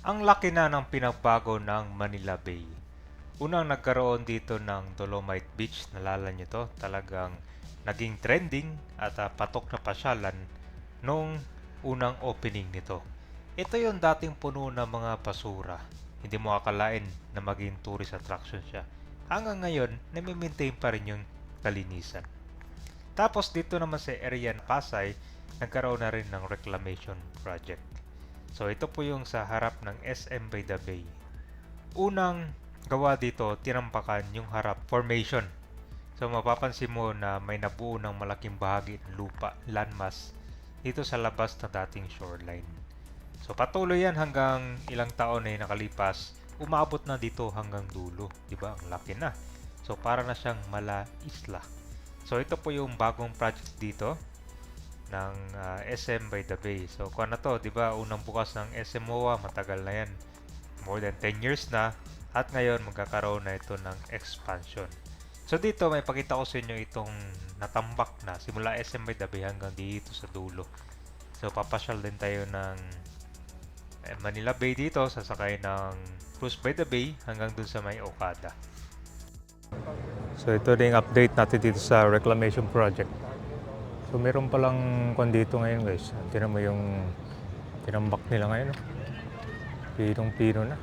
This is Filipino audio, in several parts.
Ang laki na ng pinagbago ng Manila Bay. Unang nagkaroon dito ng Dolomite Beach, nalala nyo to, talagang naging trending at patok na pasyalan nung unang opening nito. Ito yung dating puno ng mga basura. Hindi mo akalain na maging tourist attraction siya. Hanggang ngayon, nami-maintain pa rin yung kalinisan. Tapos dito naman sa area ng Pasay, nagkaroon na rin ng reclamation project. So ito po yung sa harap ng SM by the Bay. Unang gawa dito, tinampakan yung harap formation. So mapapansin mo na may nabuo ng malaking bahagi ng lupa, landmass, dito sa labas ng dating shoreline. So patuloy yan hanggang ilang taon na nakalipas, umabot na dito hanggang dulo. Diba? Ang laki na. So para na siyang mala isla. So ito po yung bagong project dito ng SM by the Bay. So kung ano to, 'di ba? Unang bukas ng SM MOA, matagal na 'yan. More than 10 years na at ngayon magkakaroon na ito ng expansion. So dito may pakita ko sa inyo itong natambak na simula SM by the Bay hanggang dito sa dulo. So papasyal din tayo ng Manila Bay dito, sasakay ng Cruise by the Bay hanggang dun sa may Okada. So ito din yung update natin dito sa reclamation project. So meron palang kwan dito ngayon guys. Tingnan mo yung tinambak nila ngayon. No? Pinong-pino na.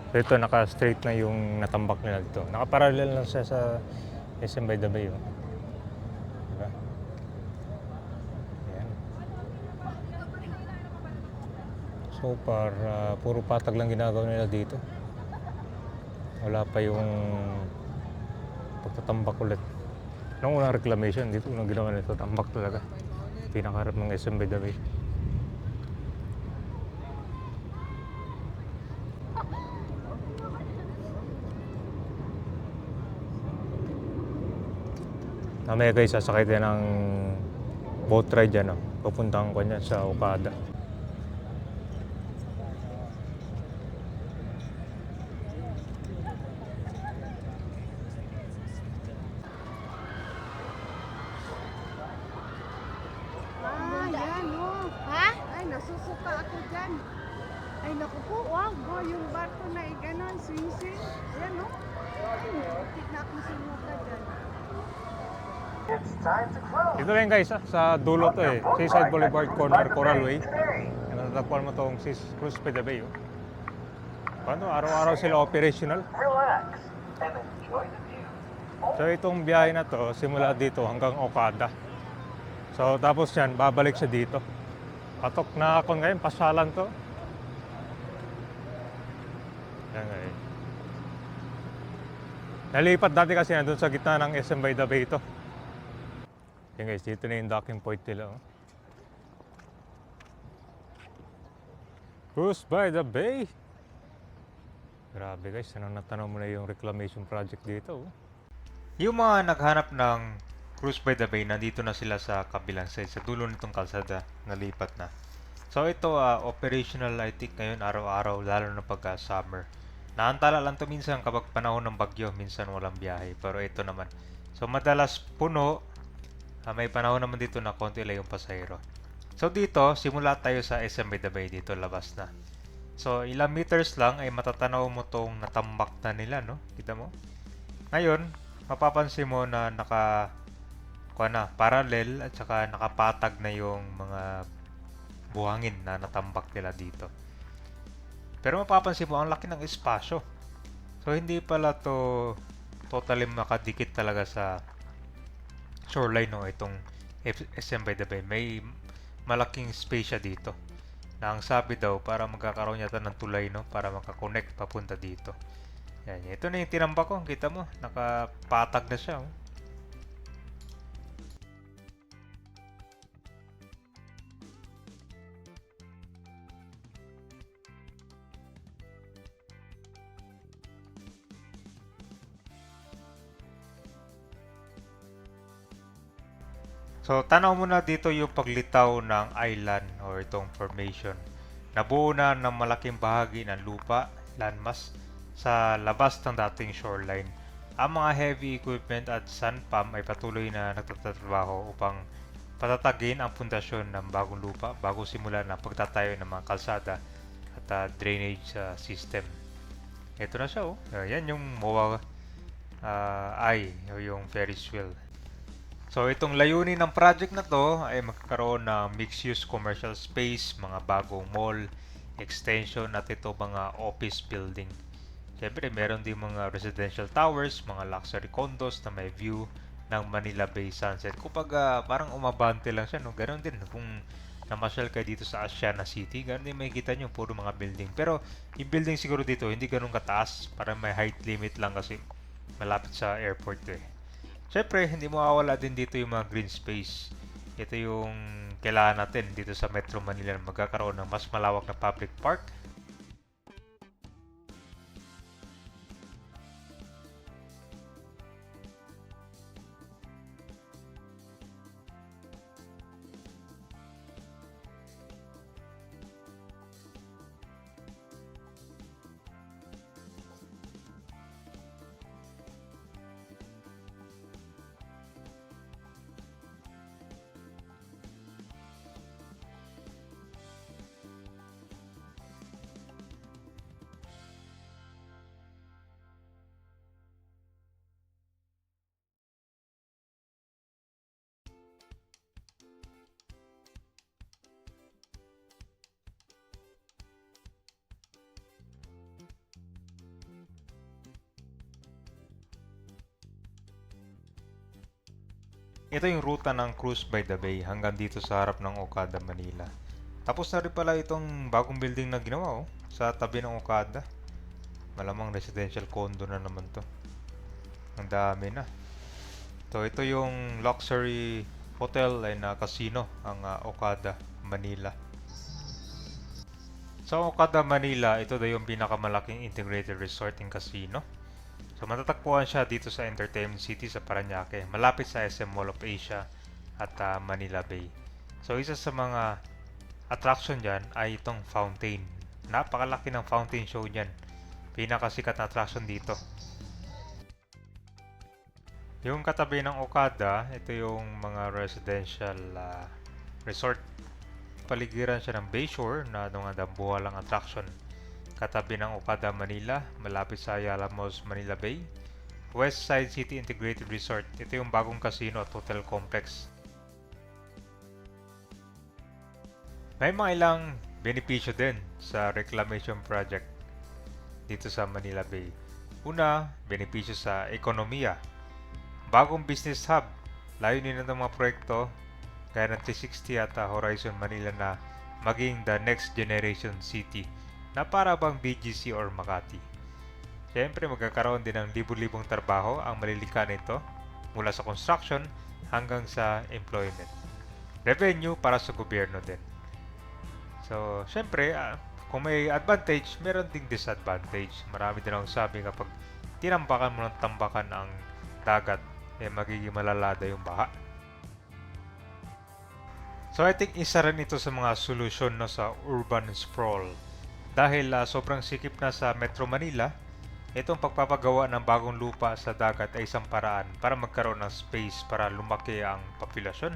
So ito naka-straight na yung natambak nila dito. Naka-parallel lang siya sa SM by the Bay. Oh. Diba? Ayan. So far, puro patag lang ginagawa nila dito. Wala pa yung pagtatambak ulit. Nung unang reclamation, dito unang ginawa nito, tambak talaga. Pinakaharap ng SM by the Bay. Mamaya guys, sasakay tayo ng boat ride dyan. Pupuntahan ko dyan sa Okada. Yan, oh. Ha? Ay, nasusuka ako dyan. Ay, naku po, wag mo yung barko na ganon, swing-swing. Yan, oh. Tik na ako sumuka dyan. Dito rin guys, sa dulo to Seaside Boulevard Corner, Coral Way. Natatagpuan mo tong Cruise by the Bay. Oh. Paano? Araw-araw sila operational. Relax and enjoy the view. So itong biyahe na to, simula dito hanggang Okada. So tapos yan, babalik siya dito. Patok na ako ngayon, pasyalan to. Yan guys. Nalipat dati kasi nandun sa gitna ng SM by the Bay to. Yan guys, dito na yung docking point nila. Oh. Cruise by the Bay. Grabe guys, natanaw mo na yung reclamation project dito. Oh. Yung mga naghanap ng Cruise by the Bay, nandito na sila sa kabilang side, sa dulo nitong kalsada, nalipat na. So ito, operational I think ngayon araw-araw, lalo na pagka summer. Naantala lang to minsan kapag panahon ng bagyo, minsan walang biyahe, pero ito naman. So madalas puno, may panahon naman dito na konti lang yung pasahero. So dito, simula tayo sa SM by the Bay, dito labas na. So ilang meters lang ay matatanaw mo tong natambak na nila, no? Kita mo? Ngayon, mapapansin mo na parallel at saka nakapatag na yung mga buhangin na natambak nila dito. Pero mapapansin mo, ang laki ng espasyo. So hindi pala to totally makadikit talaga sa shoreline, no, itong SM by the Bay. May malaking space siya dito. Na ang sabi daw, para magkakaroon yata ng tulay, no, para makakonect papunta dito. Yan, ito na yung tinambak ko. Kita mo, nakapatag na siya. Oh. So, tanaw mo na dito yung paglitaw ng island or itong formation. Nabuo na ng malaking bahagi ng lupa, landmass, sa labas ng dating shoreline. Ang mga heavy equipment at sand pump ay patuloy na nagtatrabaho upang patatagin ang pundasyon ng bagong lupa bago simula ng pagtatayo ng mga kalsada at at drainage system. Ito na siya, oh. Yan yung MOA Eye o yung Ferris wheel. So itong layunin ng project na to ay magkakaroon ng mixed-use commercial space, mga bagong mall, extension at ito mga office building. Siyempre meron din mga residential towers, mga luxury condos na may view ng Manila Bay sunset. Kumbaga parang umabante lang siya, no? Ganon din kung namasyal kayo dito sa Asiana City, ganon din makikita nyo puro mga building. Pero yung building siguro dito hindi ganon kataas, parang may height limit lang kasi malapit sa airport eh. Siyempre, hindi mawawala din dito yung mga green space. Ito yung kailangan natin dito sa Metro Manila na magkakaroon ng mas malawak na public park. Ito yung ruta ng Cruise by the Bay hanggang dito sa harap ng Okada, Manila. Tapos na rin pala itong bagong building na ginawa, oh, sa tabi ng Okada. Malamang residential condo na naman to. Ang dami na. Ito yung luxury hotel ay na casino ang Okada, Manila. Sa Okada, Manila, ito daw yung pinakamalaking integrated resort and casino. So matatagpuan siya dito sa Entertainment City sa Parañaque, malapit sa SM Mall of Asia at Manila Bay. So isa sa mga attraction dyan ay itong fountain. Napakalaki ng fountain show dyan. Pinakasikat na attraction dito. Yung katabi ng Okada, ito yung mga residential resort. Paligiran siya ng Bayshore na mga dambuhalang attraction. Katabi ng Okada, Manila, malapit sa Ayala Malls, Manila Bay. Westside City Integrated Resort. Ito yung bagong casino at hotel complex. May mga ilang benepisyo din sa reclamation project dito sa Manila Bay. Una, benepisyo sa ekonomiya. Bagong business hub. Layunin ng mga proyekto gaya ng 360 at Horizon Manila na maging the next generation city na para bang BGC or Makati. Siyempre magkakaroon din ng libu-libong trabaho ang malilikan nito mula sa construction hanggang sa employment. Revenue para sa gobyerno din. So, siyempre, kung may advantage, meron ding disadvantage. Marami din akong sabi kapag tinambakan mo ng tambakan ang dagat, magiging malalada yung baha. So I think isa rin ito sa mga solusyon, no, sa urban sprawl. Dahil sobrang sikip na sa Metro Manila, itong pagpapagawa ng bagong lupa sa dagat ay isang paraan para magkaroon ng space para lumaki ang populasyon.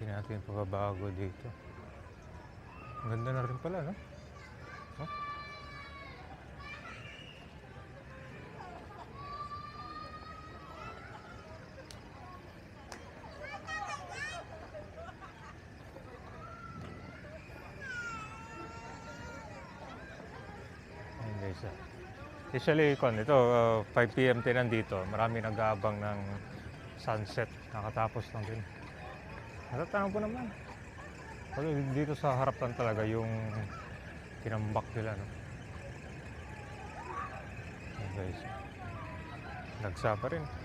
Hindi natin pagbabago dito. Ang ganda na rin pala, no? Oh? Ayun guys, usually, ito, 5 PM din nandito. Marami nag-aabang ng sunset. Nakatapos lang din. Natatanaw po naman. Pero dito sa harap lang talaga yung tinambak nila, no? guys. Nagsama rin.